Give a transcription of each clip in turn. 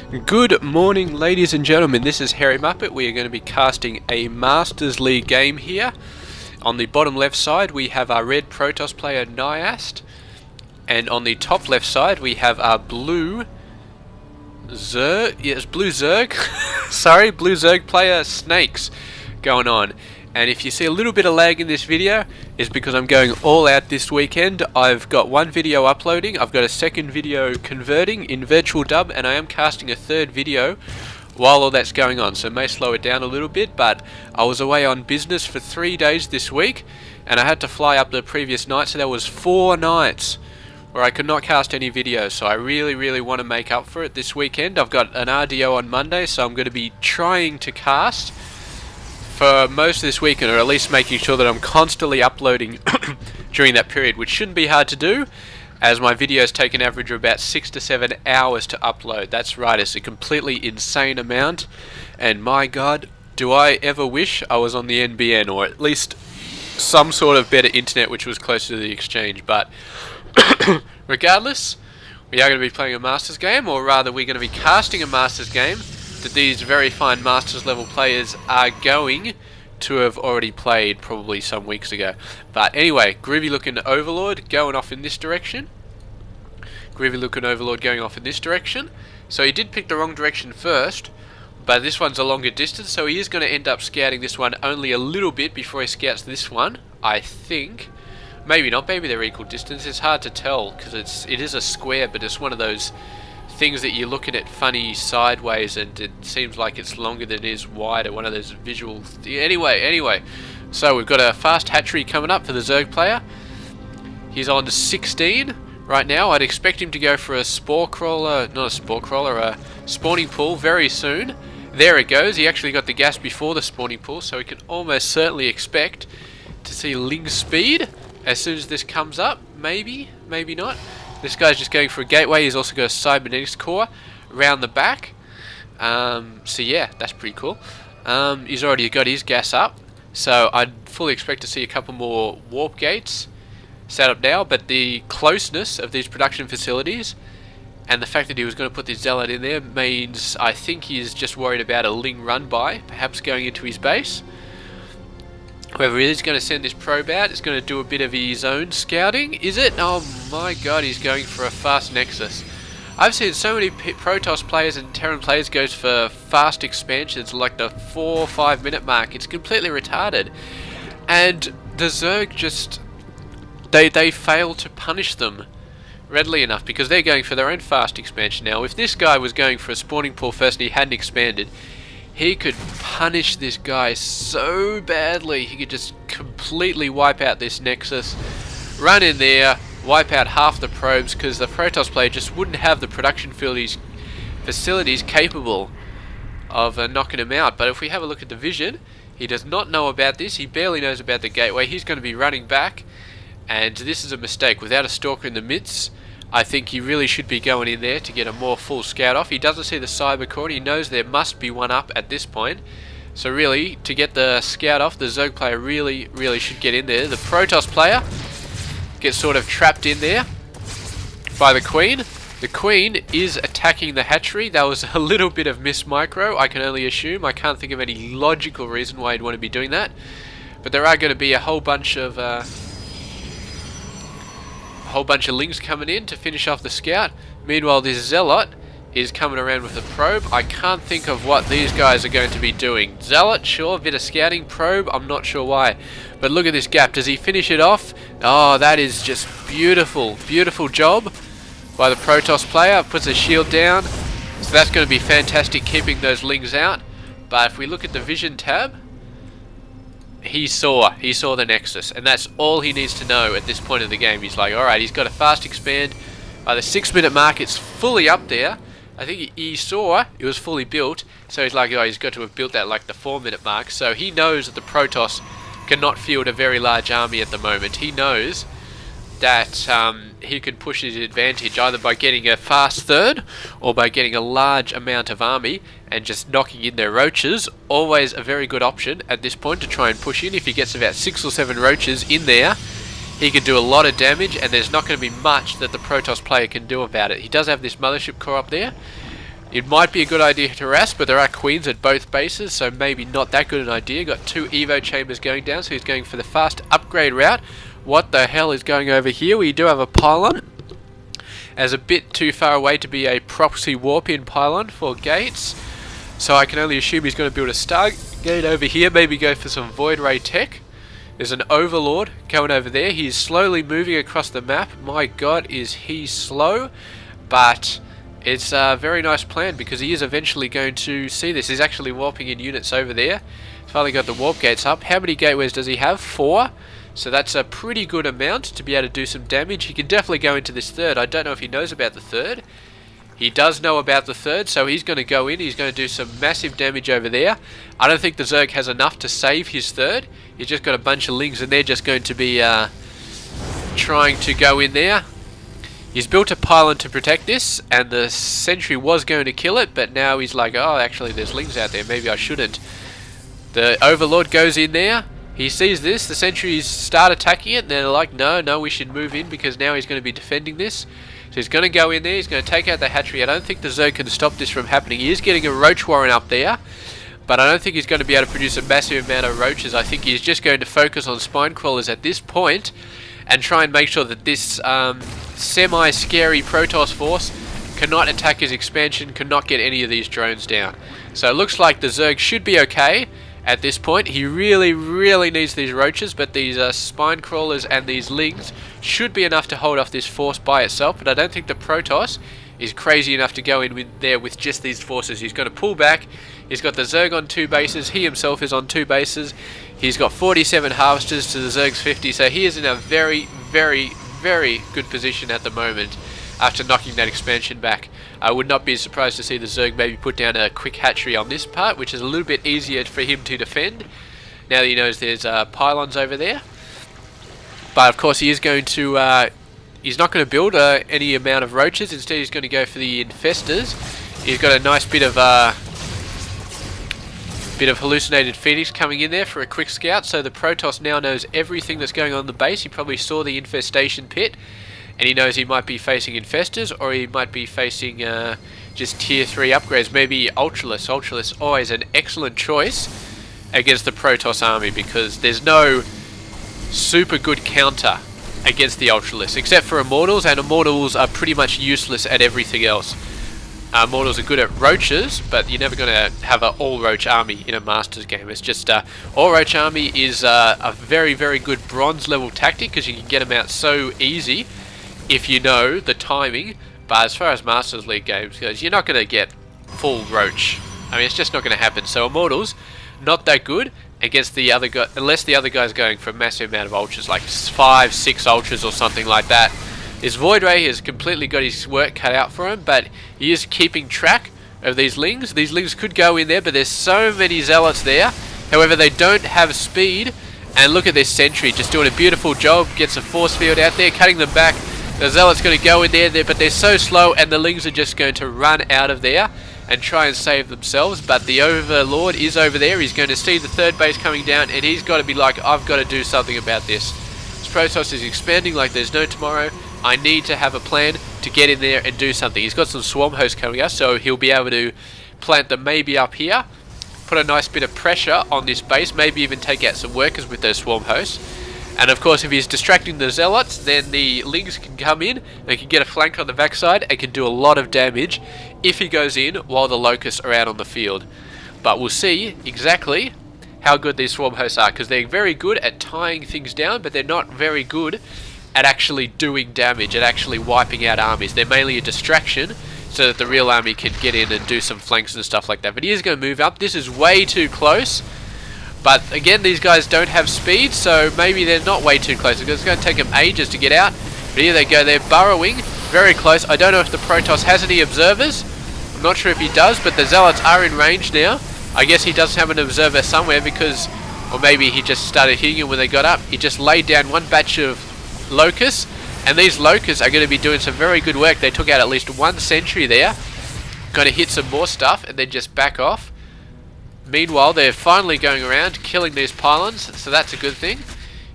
Good morning, ladies and gentlemen. This is Harry Muppet. We are going to be casting a Masters League game here. On the bottom left side we have our red Protoss player Nyast, and on the top left side we have our blue Zerg, blue Zerg sorry, blue Zerg player SnakeZ going on. And if you see a little bit of lag in this video, it's because I'm going all out this weekend. I've got one video uploading, I've got a second video converting in virtual dub, and I am casting a third video while all that's going on, so it may slow it down a little bit. But I was away on business for 3 days this week, and I had to fly up the previous night, so there was 4 nights where I could not cast any videos. So I really want to make up for it this weekend. I've got an RDO on Monday, so I'm going to be trying to cast for most of this weekend, or at least making sure that I'm constantly uploading during that period, which shouldn't be hard to do, as my videos take an average of about 6 to 7 hours to upload. That's right, it's a completely insane amount, and my god, do I ever wish I was on the NBN, or at least some sort of better internet which was closer to the exchange. But regardless, we are going to be playing a Masters game, or rather we're going to be casting a Masters game that these very fine Masters level players are going to have already played probably some weeks ago. But anyway, groovy looking Overlord going off in this direction. Groovy looking Overlord going off in this direction. So he did pick the wrong direction first, but this one's a longer distance, so he is going to end up scouting this one only a little bit before he scouts this one, I think. Maybe not, maybe they're equal distance. It's hard to tell because it is a square, but it's one of those things that you're looking at funny sideways and it seems like it's longer than it is wider. One of those visual anyway, so we've got a fast hatchery coming up for the Zerg player. He's on to 16 right now. I'd expect him to go for a spore crawler, not a spore crawler, a spawning pool very soon. There it goes. He actually got the gas before the spawning pool, so we can almost certainly expect to see Ling speed as soon as this comes up. Maybe not. This guy's just going for a gateway. He's also got a cybernetics core around the back. So yeah, that's pretty cool. He's already got his gas up, so I'd fully expect to see a couple more warp gates set up now. But the closeness of these production facilities and the fact that he was going to put this zealot in there means I think he's just worried about a Ling run by, perhaps going into his base. However, he is going to send this probe out. It's going to do a bit of his own scouting. Is it? Oh my god, he's going for a fast nexus. I've seen so many Protoss players and Terran players goes for fast expansions like the 4 or 5 minute mark. It's completely retarded. And the Zerg just they fail to punish them readily enough because they're going for their own fast expansion. Now, if this guy was going for a spawning pool first and he hadn't expanded, he could punish this guy so badly. He could just completely wipe out this nexus, run in there, wipe out half the probes, because the Protoss player just wouldn't have the production facilities capable of knocking him out. But if we have a look at the vision, he does not know about this. He barely knows about the gateway. He's going to be running back, and this is a mistake. Without a stalker in the midst, I think he really should be going in there to get a more full scout off. He doesn't see the cyber core. He knows there must be one up at this point. So really, to get the scout off, the Zerg player really should get in there. The Protoss player gets sort of trapped in there by the Queen. The Queen is attacking the hatchery. That was a little bit of miss micro, I can only assume. I can't think of any logical reason why he'd want to be doing that. But there are going to be a whole bunch of Lings coming in to finish off the scout. Meanwhile, this Zealot is coming around with a probe. I can't think of what these guys are going to be doing. Zealot, sure, bit of scouting. Probe, I'm not sure why. But look at this gap. Does he finish it off? Oh, that is just beautiful. Beautiful job by the Protoss player. Puts a shield down. So that's going to be fantastic, keeping those Lings out. But if we look at the vision tab, he saw the nexus, and that's all he needs to know at this point of the game. He's like, alright, he's got a fast expand. By the 6 minute mark, it's fully up there. I think he saw it was fully built, so he's like, oh, he's got to have built that like the 4 minute mark. So he knows that the Protoss cannot field a very large army at the moment. He knows that he can push his advantage either by getting a fast third or by getting a large amount of army and just knocking in their roaches. Always a very good option at this point to try and push in. If he gets about 6 or 7 roaches in there, he can do a lot of damage, and there's not going to be much that the Protoss player can do about it. He does have this mothership core up there. It might be a good idea to rest, but there are queens at both bases, so maybe not that good an idea. Got 2 Evo chambers going down, so he's going for the fast upgrade route. What the hell is going over here? We do have a pylon, as a bit too far away to be a proxy warp-in pylon for gates. So I can only assume he's going to build a Stargate over here, maybe go for some Void Ray tech. There's an Overlord going over there. He's slowly moving across the map. My god, is he slow? But it's a very nice plan, because he is eventually going to see this. He's actually warping in units over there. He's finally got the warp gates up. How many gateways does he have? 4. So that's a pretty good amount to be able to do some damage. He can definitely go into this third. I don't know if he knows about the third. He does know about the third, so he's going to go in. He's going to do some massive damage over there. I don't think the Zerg has enough to save his third. He's just got a bunch of lings, and they're just going to be trying to go in there. He's built a pylon to protect this, and the sentry was going to kill it, but now he's like, oh, actually there's lings out there, maybe I shouldn't. The Overlord goes in there. He sees this, the sentries start attacking it, and they're like, no, we should move in, because now he's going to be defending this. So he's going to go in there, he's going to take out the hatchery. I don't think the Zerg can stop this from happening. He is getting a roach warren up there, but I don't think he's going to be able to produce a massive amount of roaches. I think he's just going to focus on spine crawlers at this point, and try and make sure that this semi-scary Protoss force cannot attack his expansion, cannot get any of these drones down. So it looks like the Zerg should be okay. At this point, he really needs these roaches, but these spine crawlers and these lings should be enough to hold off this force by itself. But I don't think the Protoss is crazy enough to go in there with just these forces. He's going to pull back. He's got the Zerg on 2 bases. He himself is on 2 bases. He's got 47 harvesters to the Zerg's 50, so he is in a very good position at the moment after knocking that expansion back. I would not be surprised to see the Zerg maybe put down a quick hatchery on this part, which is a little bit easier for him to defend, now that he knows there's pylons over there. But of course he is going to, he's not going to build any amount of roaches. Instead he's going to go for the infestors. He's got a nice bit of hallucinated Phoenix coming in there for a quick scout, so the Protoss now knows everything that's going on in the base. He probably saw the infestation pit, and he knows he might be facing infestors, or he might be facing just tier 3 upgrades, maybe Ultralisk. Ultralisk always an excellent choice against the Protoss army, because there's no super good counter against the Ultralisk, except for Immortals, and Immortals are pretty much useless at everything else. Immortals are good at roaches, but you're never going to have an all-roach army in a Masters game. It's just, all-roach army is a very good bronze level tactic, because you can get them out so easy if you know the timing. But as far as Masters League games goes, you're not going to get full roach. I mean, it's just not going to happen. So Immortals, not that good against the other guy, unless the other guy's going for a massive amount of ultras, like 5-6 ultras or something like that. His Void Ray has completely got his work cut out for him, but he is keeping track of these lings. These lings could go in there, but there's so many zealots there. However, they don't have speed. And look at this sentry, just doing a beautiful job. Gets a force field out there, cutting them back. The zealot's going to go in there, but they're so slow, and the lings are just going to run out of there and try and save themselves. But the Overlord is over there. He's going to see the third base coming down, and he's got to be like, I've got to do something about this. This Protoss is expanding like there's no tomorrow. I need to have a plan to get in there and do something. He's got some swarm hosts coming up, so he'll be able to plant them maybe up here, put a nice bit of pressure on this base, maybe even take out some workers with those swarm hosts. And of course, if he's distracting the zealots, then the lings can come in, they can get a flank on the backside and can do a lot of damage if he goes in while the locusts are out on the field. But we'll see exactly how good these swarm hosts are, because they're very good at tying things down, but they're not very good at actually doing damage, at actually wiping out armies. They're mainly a distraction so that the real army can get in and do some flanks and stuff like that. But he is going to move up. This is way too close. But again, these guys don't have speed, so maybe they're not way too close, because it's going to take them ages to get out. But here they go, they're burrowing very close. I don't know if the Protoss has any observers. I'm not sure if he does, but the zealots are in range now. I guess he does have an observer somewhere, because, or maybe he just started hitting him when they got up. He just laid down one batch of locusts, and these locusts are going to be doing some very good work. They took out at least one sentry there. Going to hit some more stuff and then just back off. Meanwhile, they're finally going around killing these pylons, so that's a good thing.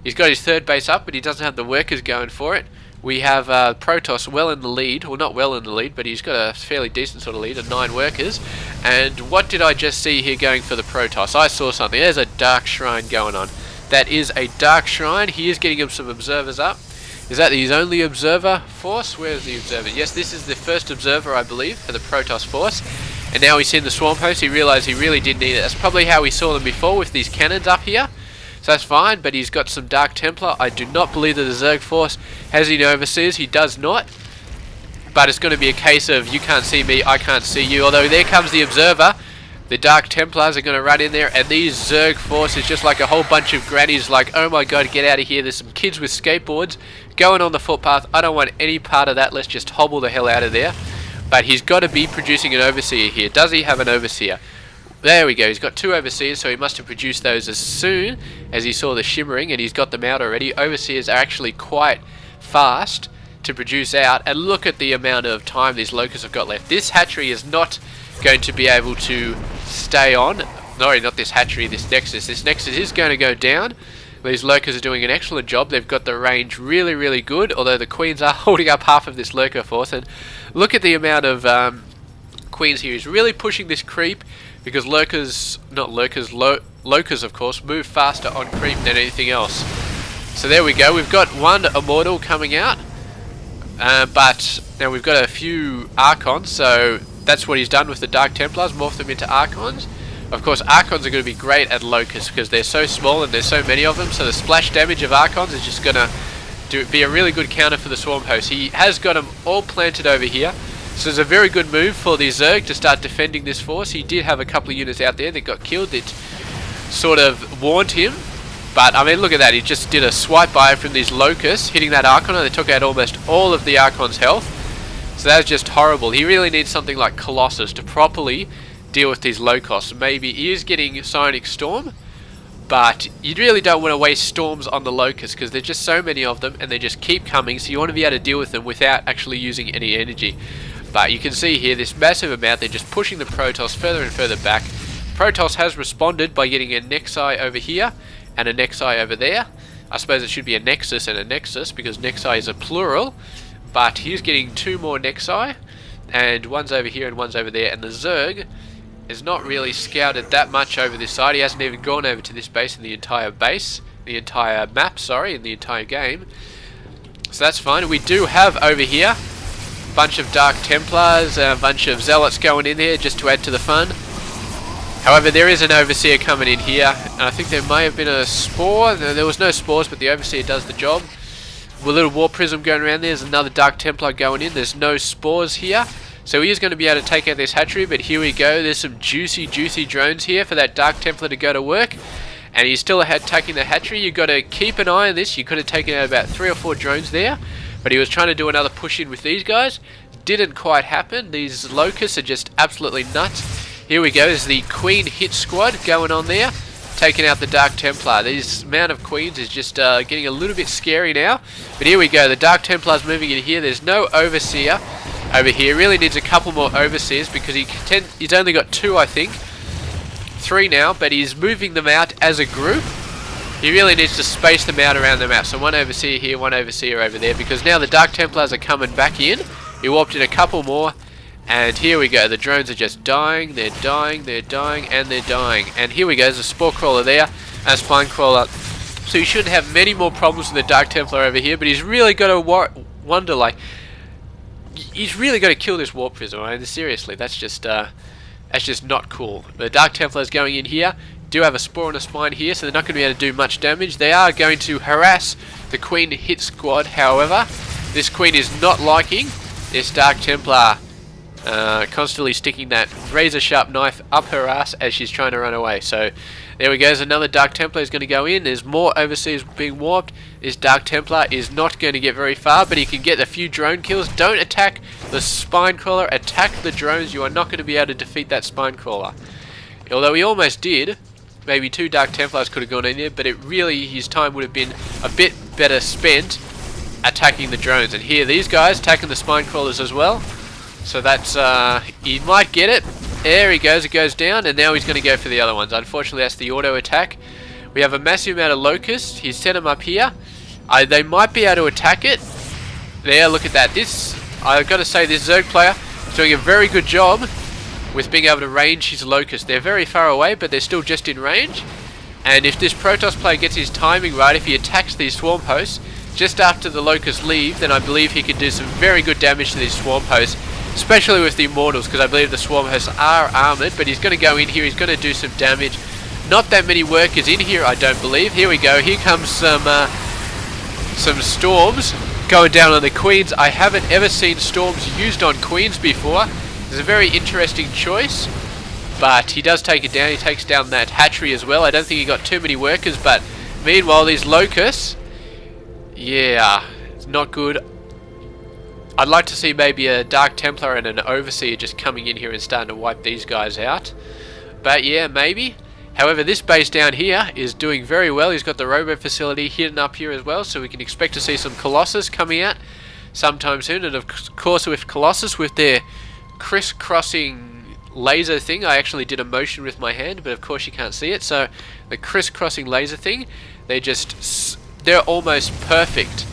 He's got his third base up, but he doesn't have the workers going for it. we have Protoss well in the lead. Well, not well in the lead, but he's got a fairly decent sort of lead of 9 workers. And what did I just see here going for the Protoss? I saw something. There's a Dark Shrine going on. That is a Dark Shrine. He is getting him some observers up. Is that his only observer force? Where's the observer? Yes, this is the first observer, I believe, for the Protoss force. And now he's seen the Swarm Host. He realised he really did need it. That's probably how we saw them before with these cannons up here. So that's fine, but he's got some Dark Templar. I do not believe that the Zerg force has any overseers. He does not. But it's going to be a case of you can't see me, I can't see you. Although there comes the observer. The Dark Templars are going to run in there, and these Zerg force is just like a whole bunch of grannies like, oh my god, get out of here. There's some kids with skateboards going on the footpath. I don't want any part of that. Let's just hobble the hell out of there. But he's got to be producing an overseer here. Does he have an overseer? There we go. He's got 2 overseers, so he must have produced those as soon as he saw the shimmering, and he's got them out already. Overseers are actually quite fast to produce out, and look at the amount of time these locusts have got left. This hatchery is not going to be able to stay on. No, not this hatchery, this Nexus. This Nexus is going to go down. These lurkers are doing an excellent job. They've got the range really, really good, although the queens are holding up half of this lurker force. And look at the amount of queens here. He's really pushing this creep because lurkers, not lurkers, locers of course, move faster on creep than anything else. So there we go. We've got 1 Immortal coming out, but now we've got a few Archons, so that's what he's done with the Dark Templars, morphed them into Archons. Of course, Archons are going to be great at Locusts because they're so small and there's so many of them, so the splash damage of Archons is just going to be a really good counter for the Swarm Host. He has got them all planted over here, so it's a very good move for the Zerg to start defending this force. He did have a couple of units out there that got killed that sort of warned him, but I mean, look at that. He just did a swipe by from these Locusts, hitting that Archon, and they took out almost all of the Archon's health. So that's just horrible. He really needs something like Colossus to properly deal with these low costs. Maybe he is getting Psionic Storm, but you really don't want to waste storms on the locusts because there's just so many of them and they just keep coming, so you want to be able to deal with them without actually using any energy. But you can see here this massive amount. They're just pushing the Protoss further and further back. Protoss has responded by getting a Nexi over here and a Nexi over there. I suppose it should be a Nexus and a Nexus because Nexi is a plural, but he's getting 2 more Nexi, and one's over here and one's over there, and the Zerg is not really scouted that much over this side. He hasn't even gone over to this base in the entire map, sorry, in the entire game. So that's fine. We do have over here a bunch of Dark Templars, a bunch of Zealots going in there just to add to the fun. However, there is an Overseer coming in here, and I think there may have been a Spore. No, there was no Spores, but the Overseer does the job. With a little Warp Prism going around, there's another Dark Templar going in. There's no Spores here. So he is going to be able to take out this hatchery, but here we go. There's some juicy drones here for that Dark Templar to go to work. And he's still attacking the hatchery. You've got to keep an eye on this. You could have taken out about 3 or 4 drones there, but he was trying to do another push in with these guys. Didn't quite happen. These locusts are just absolutely nuts. Here we go. There's the Queen hit squad going on there, taking out the Dark Templar. This amount of queens is just getting a little bit scary now. But here we go. The Dark Templar's moving in here. There's no Overseer over here. Really needs a couple more Overseers because he's only got 2, I think. 3 now, but he's moving them out as a group. He really needs to space them out around the map. So 1 Overseer here, 1 Overseer over there, because now the Dark Templars are coming back in. He warped in a couple more, and here we go. The drones are just dying, they're dying, they're dying, and they're dying. And here we go, there's a Spore Crawler there, and a Spine Crawler. So he shouldn't have many more problems with the Dark Templar over here, but he's really got to wonder, like, he's really got to kill this Warp Prism. I mean, seriously, that's just not cool. The Dark Templars going in here do have a Spore and a Spine here, so they're not going to be able to do much damage. They are going to harass the Queen hit squad, however. This Queen is not liking this Dark Templar constantly sticking that razor sharp knife up her ass as she's trying to run away. So there we go, there's another Dark Templar is going to go in. There's more Overseers being warped. This Dark Templar is not going to get very far, but he can get a few drone kills. Don't attack the Spine Crawler, attack the drones. You are not going to be able to defeat that Spine Crawler. Although he almost did. Maybe 2 Dark Templars could have gone in there, but it really, his time would have been a bit better spent attacking the drones. And here, these guys attacking the Spine Crawlers as well. So that's, he might get it. There he goes, it goes down, and now he's going to go for the other ones. Unfortunately, that's the auto attack. We have a massive amount of locusts. He's set them up here. They might be able to attack it. There, look at that. This, I've got to say, this Zerg player is doing a very good job with being able to range his Locust. They're very far away, but they're still just in range. And if this Protoss player gets his timing right, if he attacks these Swarm Hosts just after the Locusts leave, then I believe he can do some very good damage to these Swarm Hosts, especially with the Immortals, because I believe the Swarm Hosts are armoured. But he's going to go in here, he's going to do some damage. Not that many workers in here, I don't believe. Here we go, here comes some Storms going down on the Queens. I haven't ever seen Storms used on Queens before. It's a very interesting choice, but he does take it down. He takes down that hatchery as well. I don't think he got too many workers, but meanwhile these Locusts, yeah, it's not good. I'd like to see maybe a Dark Templar and an Overseer just coming in here and starting to wipe these guys out. But yeah, maybe. However, this base down here is doing very well. He's got the Robo facility hidden up here as well, so we can expect to see some Colossus coming out sometime soon. And of course with Colossus, with their crisscrossing laser thing, I actually did a motion with my hand, but of course you can't see it. So the crisscrossing laser thing, they're almost perfect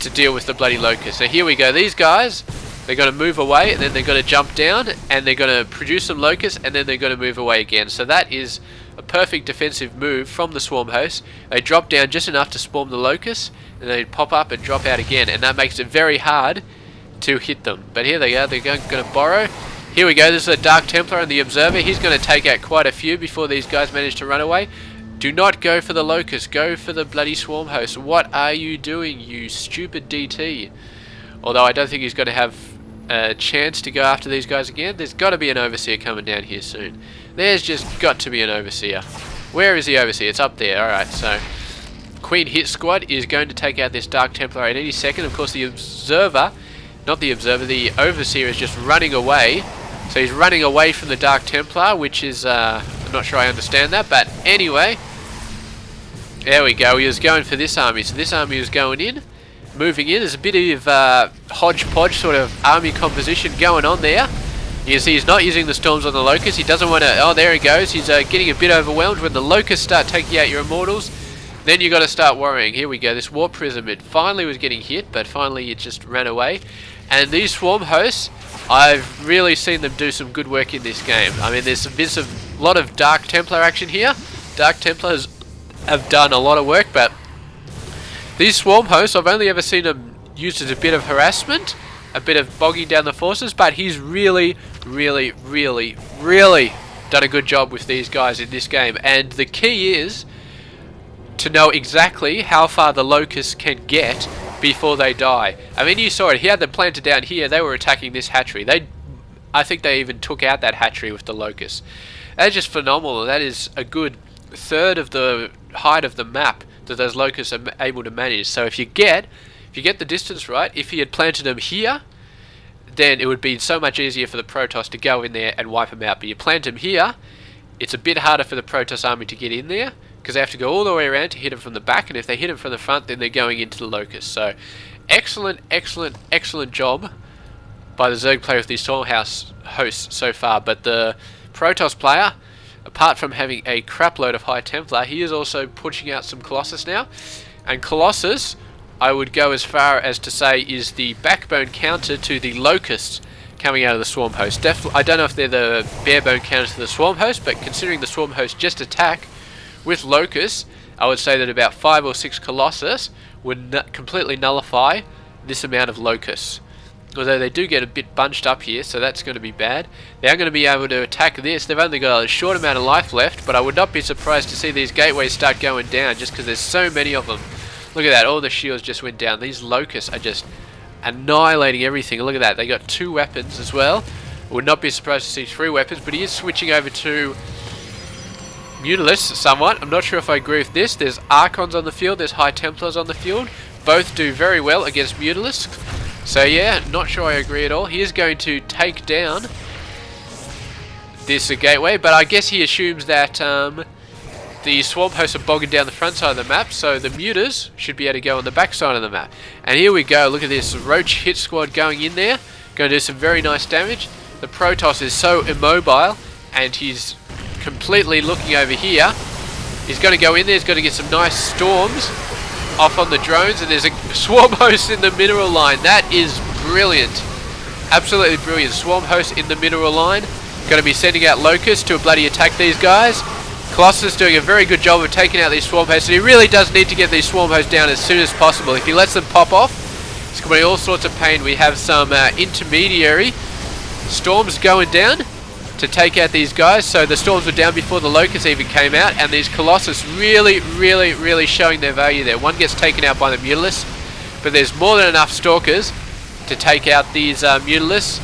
to deal with the bloody Locust. So here we go, these guys, they're going to move away, and then they're going to jump down, and they're going to produce some Locusts, and then they're going to move away again. So that is a perfect defensive move from the Swarm Host. They drop down just enough to spawn the Locusts, and they pop up and drop out again, and that makes it very hard to hit them. But here they go, they're going to borrow. Here we go, this is a Dark Templar and the Observer. He's going to take out quite a few before these guys manage to run away. Do not go for the Locust, go for the bloody Swarm Host. What are you doing, you stupid DT? Although I don't think he's going to have a chance to go after these guys again. There's got to be an Overseer coming down here soon. There's just got to be an Overseer. Where is the Overseer? It's up there. Alright, so Queen Hit Squad is going to take out this Dark Templar at any second. Of course the Observer, not the Observer, the Overseer is just running away. So he's running away from the Dark Templar, which is, I'm not sure I understand that, but anyway. There we go, he was going for this army. So this army is going in, moving in. There's a bit of hodgepodge sort of army composition going on there. You can see he's not using the Storms on the Locusts. He doesn't want to, oh there he goes. He's getting a bit overwhelmed. When the Locusts start taking out your Immortals, then you got to start worrying. Here we go, this Warp Prism, it finally was getting hit, but finally it just ran away. And these Swarm Hosts, I've really seen them do some good work in this game. I mean, there's been a lot of Dark Templar action here. Dark Templars have done a lot of work, but these Swarm Hosts, I've only ever seen them used as a bit of harassment, a bit of bogging down the forces, but he's really done a good job with these guys in this game. And the key is to know exactly how far the Locusts can get before they die. I mean, you saw it, he had them planted down here, they were attacking this hatchery. I think they even took out that hatchery with the Locusts. That's just phenomenal. That is a good third of the height of the map that those Locusts are able to manage. So if you get the distance right, if he had planted them here, then it would be so much easier for the Protoss to go in there and wipe them out. But you plant them here, it's a bit harder for the Protoss army to get in there, because they have to go all the way around to hit them from the back, and if they hit them from the front, then they're going into the Locusts. So excellent job by the Zerg player with these Storm Hosts so far. But the Protoss player, apart from having a crap load of High Templar, he is also pushing out some Colossus now. And Colossus, I would go as far as to say, is the backbone counter to the Locusts coming out of the Swarm Host. I don't know if they're the barebone counter to the Swarm Host, but considering the Swarm Host just attack with Locusts, I would say that about 5 or 6 Colossus would completely nullify this amount of Locusts. Although they do get a bit bunched up here, so that's going to be bad. They are going to be able to attack this. They've only got a short amount of life left, but I would not be surprised to see these gateways start going down, just because there's so many of them. Look at that, all the shields just went down. These Locusts are just annihilating everything. Look at that, they got 2 weapons as well. I would not be surprised to see 3 weapons, but he is switching over to Mutalisk somewhat. I'm not sure if I agree with this. There's Archons on the field, there's High Templars on the field. Both do very well against Mutalisk. So yeah, not sure I agree at all. He is going to take down this gateway, but I guess he assumes that the Swarm Hosts are bogging down the front side of the map, so the Mutas should be able to go on the back side of the map. And here we go, look at this Roach Hit Squad going in there, going to do some very nice damage. The Protoss is so immobile, and he's completely looking over here. He's going to go in there, he's going to get some nice Storms. off on the drones, and there's a swarm host in the mineral line. That is brilliant. Absolutely brilliant. Swarm host in the mineral line. Going to be sending out locusts to bloody attack these guys. Colossus doing a very good job of taking out these swarm hosts, and he really does need to get these swarm hosts down as soon as possible. If he lets them pop off, it's going to be all sorts of pain. We have some intermediary storms going down to take out these guys. So the storms were down before the locusts even came out, and these Colossus really showing their value there. One gets taken out by the Mutalisk, but there's more than enough Stalkers to take out these Mutalisks.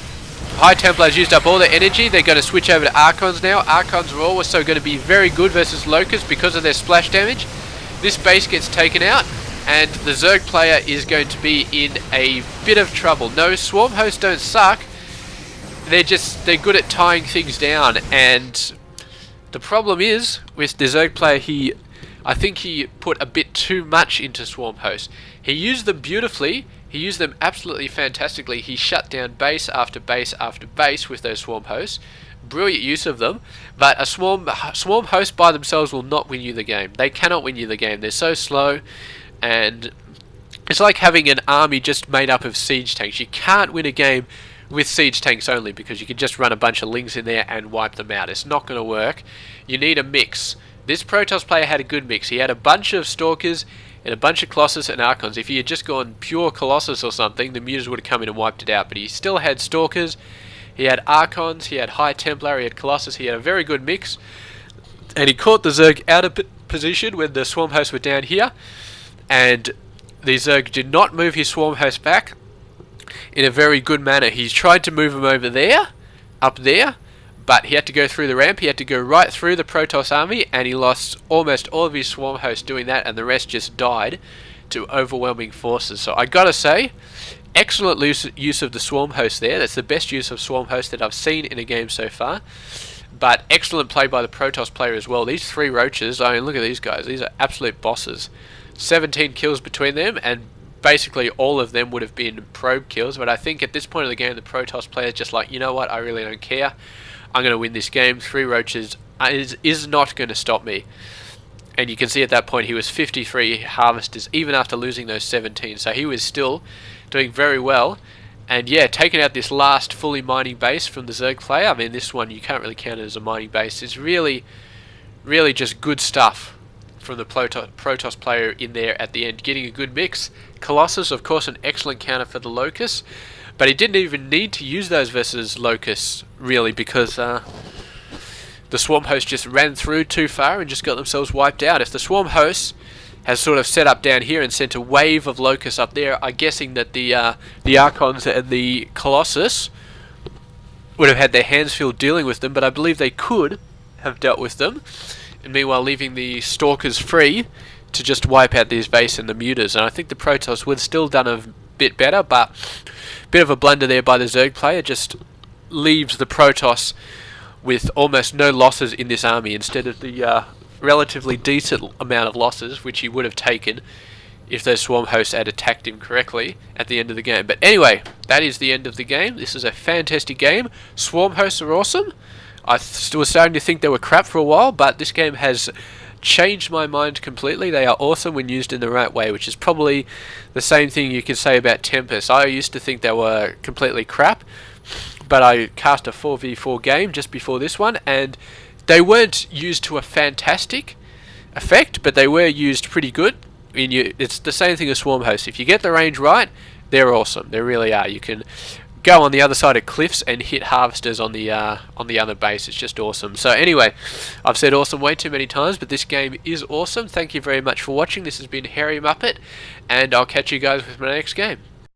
High Templars used up all their energy. They're going to switch over to Archons now. Archons are also going to be very good versus Locusts because of their splash damage. This base gets taken out, and the Zerg player is going to be in a bit of trouble. No, Swarm Hosts don't suck. They're good at tying things down, and the problem is with the Zerg player, I think he put a bit too much into Swarm Hosts. He used them beautifully. He used them absolutely fantastically. He shut down base after base after base with those swarm hosts. Brilliant use of them. But a swarm host by themselves will not win you the game. They cannot win you the game. They're so slow, and it's like having an army just made up of siege tanks. You can't win a game with siege tanks only, because you can just run a bunch of lings in there and wipe them out. It's not going to work. You need a mix. This Protoss player had a good mix. He had a bunch of Stalkers and a bunch of Colossus and Archons. If he had just gone pure Colossus or something, the Mutas would have come in and wiped it out. But he still had Stalkers, he had Archons, he had High Templar, he had Colossus. He had a very good mix. And he caught the Zerg out of position when the Swarm Hosts were down here. And the Zerg did not move his Swarm Host back in a very good manner. He tried to move him over there, up there, but he had to go through the ramp. He had to go right through the Protoss army, and he lost almost all of his swarm hosts doing that, and the rest just died to overwhelming forces. So I gotta say, excellent use of the swarm host there. That's the best use of swarm host that I've seen in a game so far. But excellent play by the Protoss player as well. These three roaches, I mean, look at these guys. These are absolute bosses. 17 kills between them, and basically all of them would have been probe kills. But I think at this point of the game, the Protoss player is just like, you know what, I really don't care. I'm going to win this game. 3 roaches is not going to stop me. And you can see at that point he was 53 harvesters, even after losing those 17. So he was still doing very well. And yeah, taking out this last fully mining base from the Zerg player. I mean, this one you can't really count it as a mining base. It's really just good stuff from the Protoss player in there at the end. Getting a good mix. Colossus, of course, an excellent counter for the Locusts. But he didn't even need to use those versus Locusts, really, because the Swarm Host just ran through too far and just got themselves wiped out. If the Swarm Host has sort of set up down here and sent a wave of Locusts up there, I'm guessing that the Archons and the Colossus would have had their hands filled dealing with them, but I believe they could have dealt with them, and meanwhile leaving the Stalkers free to just wipe out these base and the Mutas. And I think the Protoss would have still done a bit better, but bit of a blunder there by the Zerg player. Just leaves the Protoss with almost no losses in this army, instead of the relatively decent amount of losses which he would have taken if those swarm hosts had attacked him correctly at the end of the game. But anyway, that is the end of the game. This is a fantastic game. Swarm hosts are awesome. I was starting to think they were crap for a while, but this game has changed my mind completely. They are awesome when used in the right way, which is probably the same thing you can say about Tempest. I used to think they were completely crap, but I cast a 4v4 game just before this one, and they weren't used to a fantastic effect, but they were used pretty good. It's the same thing as Swarm Hosts. If you get the range right, they're awesome. They really are. You can go on the other side of cliffs and hit harvesters on the other base. It's just awesome. So anyway, I've said awesome way too many times, but this game is awesome. Thank you very much for watching. This has been Hairy Muppet, and I'll catch you guys with my next game.